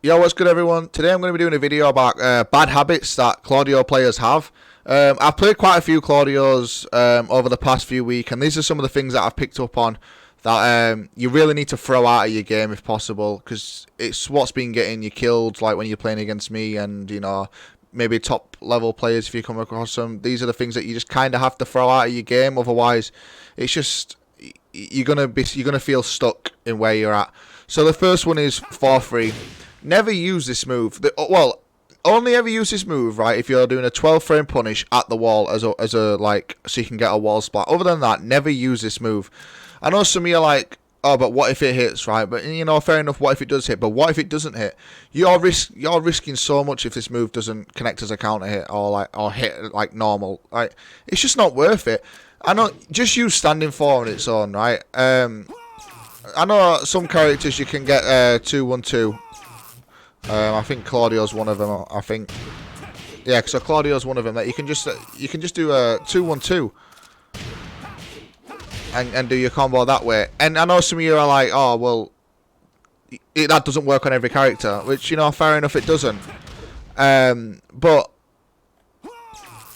Yo, what's good, everyone? Today I'm going to be doing a video about bad habits that Claudio players have. I've played quite a few Claudios over the past few weeks, and these are some of the things that I've picked up on that you really need to throw out of your game if possible, because it's what's been getting you killed, like when you're playing against me and, maybe top level players if you come across them. These are the things that you just kind of have to throw out of your game, otherwise it's just you're gonna feel stuck in where you're at. So the first one is 4-3. Never use this move. Well, only ever use this move, right, if you're doing a 12 frame punish at the wall as a like, so you can get a wall splat. Other than that, never use this move. I know some of you are like, oh, but what if it hits, right? But fair enough. What if it does hit? But what if it doesn't hit? You're risking so much if this move doesn't connect as a counter hit or hit like normal. Like, it's just not worth it. I know. Just use standing 4 on its own, right? I know some characters you can get 2-1-2. I think Claudio's one of them. I think, yeah. So Claudio's one of them that you can just do a 2-1-2 and do your combo that way. And I know some of you are like, oh well, that doesn't work on every character, which fair enough, it doesn't. But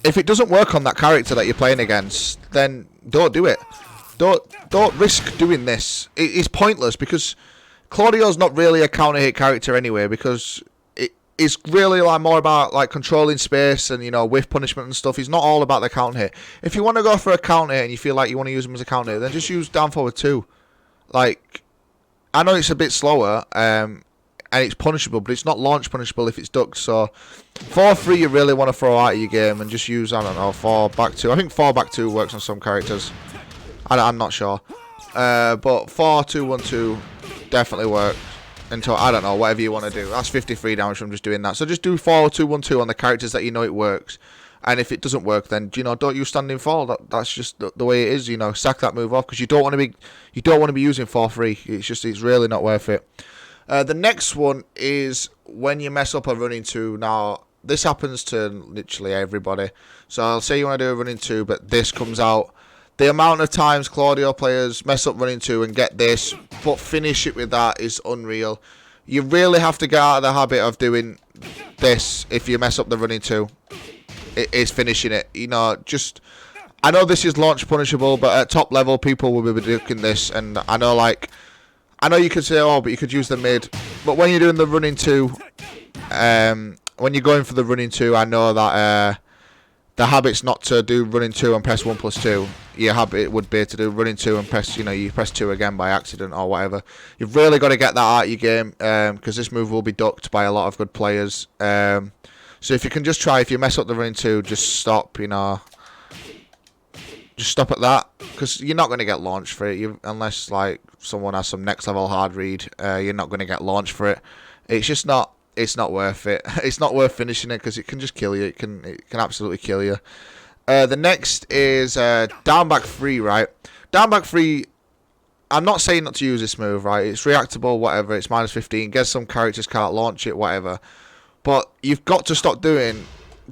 if it doesn't work on that character that you're playing against, then don't do it. Don't risk doing this. It's pointless because Claudio's not really a counter hit character anyway, because it's really like more about like controlling space and whiff punishment and stuff. He's not all about the counter hit. If you want to go for a counter hit and you feel like you want to use him as a counter hit, then just use down forward 2. Like, I know it's a bit slower and it's punishable, but it's not launch punishable if it's ducked. So 4-3 you really want to throw out of your game and just use, I don't know, 4 back 2. I think 4 back 2 works on some characters. I'm not sure. But 4-2-1-2 definitely works until, I don't know, whatever you want to do. That's 53 damage from just doing that. So just do 4-2-1-2 on the characters that it works. And if it doesn't work, then don't use standing 4. That's just the way it is. Sack that move off, because you don't want to be using 4-3. It's really not worth it. The next one is when you mess up a running 2. Now this happens to literally everybody. So I'll say you want to do a running 2, but this comes out. The amount of times Claudio players mess up running 2 and get this, but finish it with that is unreal. You really have to get out of the habit of doing this if you mess up the running 2. It is finishing it. I know this is launch punishable, but at top level people will be doing this, and I know you could say, oh, but you could use the mid. But when you're doing the running 2, when you're going for the running 2, I know that the habit's not to do running 2 and press 1+2. Your habit would be to do running 2 and press, you press 2 again by accident or whatever. You've really got to get that out of your game, because this move will be ducked by a lot of good players. So if you can just try, if you mess up the running 2, just stop, just stop at that, because you're not going to get launched for it, unless like someone has some next level hard read. You're not going to get launched for it. It's just not. It's not worth it. It's not worth finishing it, because it can just kill you. It can absolutely kill you. The next is down back 3, right? Down back 3. I'm not saying not to use this move, right? It's reactable, whatever. It's -15. Guess some characters can't launch it, whatever. But you've got to stop doing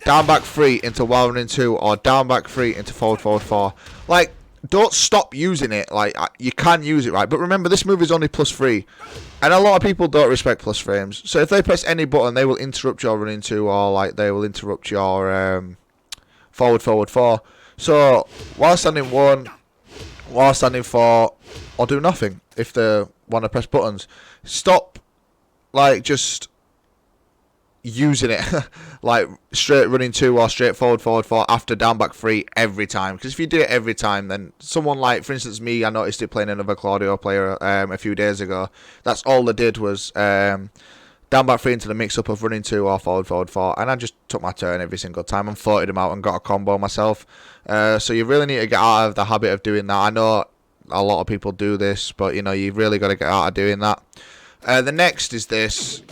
down back 3 into while running 2, or down back 3 into forward 4. Like, don't stop using it. Like, you can use it, right? But remember, this move is only +3, and a lot of people don't respect plus frames. So if they press any button, they will interrupt your running 2, or like they will interrupt your forward 4. So while standing 1, while standing 4, or do nothing if they want to press buttons. Stop, like, just using it like straight running 2 or straight forward 4 after down back 3 every time, because if you do it every time, then someone like, for instance, me, I noticed it playing another Claudio player a few days ago. That's all they did was down back 3 into the mix up of running 2 or forward 4, and I just took my turn every single time and floated him out and got a combo myself. So you really need to get out of the habit of doing that. I know a lot of people do this, but you've really got to get out of doing that. The next is this.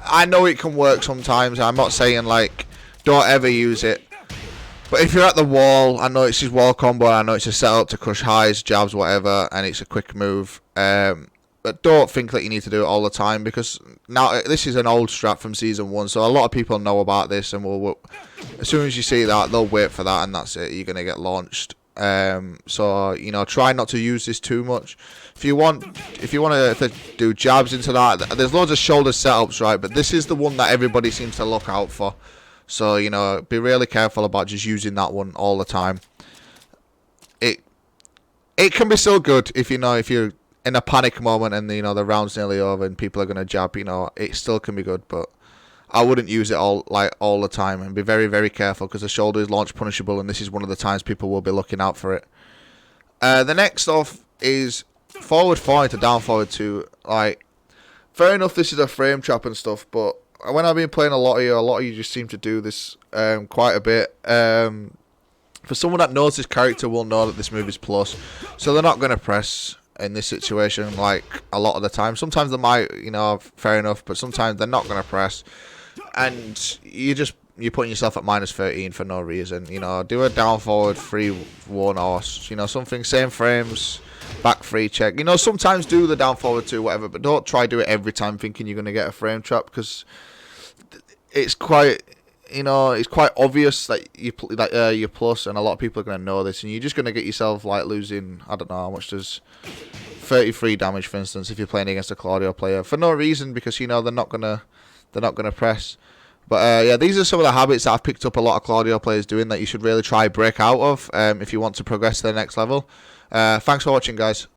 I know it can work sometimes. I'm not saying like don't ever use it, but if you're at the wall, I know it's his wall combo, I know it's a setup to crush highs, jabs, whatever, and it's a quick move. But don't think that you need to do it all the time, because now this is an old strat from season 1, so a lot of people know about this, and will as soon as you see that, they'll wait for that, and that's it. You're gonna get launched. So you know, try not to use this too much. If you want to do jabs into that, there's loads of shoulder setups, right? But this is the one that everybody seems to look out for. So you know, be really careful about just using that one all the time. It can be so good if you're in a panic moment and you know the round's nearly over and people are gonna jab. You know, it still can be good, but I wouldn't use it all the time, and be very, very careful because the shoulder is launch punishable, and this is one of the times people will be looking out for it. The next stuff is forward 4 into down forward 2. Like, fair enough, this is a frame trap and stuff, but when I've been playing a lot of you just seem to do this quite a bit. For someone that knows this character will know that this move is plus, so they're not going to press in this situation like a lot of the time. Sometimes they might, you know, fair enough, but sometimes they're not going to press, and you're putting yourself at -13 for no reason. You know, do a down forward 3-1 or you know something, same frames, back 3 check. You know, sometimes do the down forward 2 whatever, but don't try do it every time thinking you're going to get a frame trap, because it's quite, you know, it's quite obvious that you're plus, and a lot of people are going to know this, and you're just going to get yourself like losing, I don't know how much does 33 damage, for instance, if you're playing against a Claudio player for no reason, because you know they're not gonna press. But yeah, these are some of the habits that I've picked up a lot of Claudio players doing that you should really try break out of if you want to progress to the next level. Thanks for watching, guys.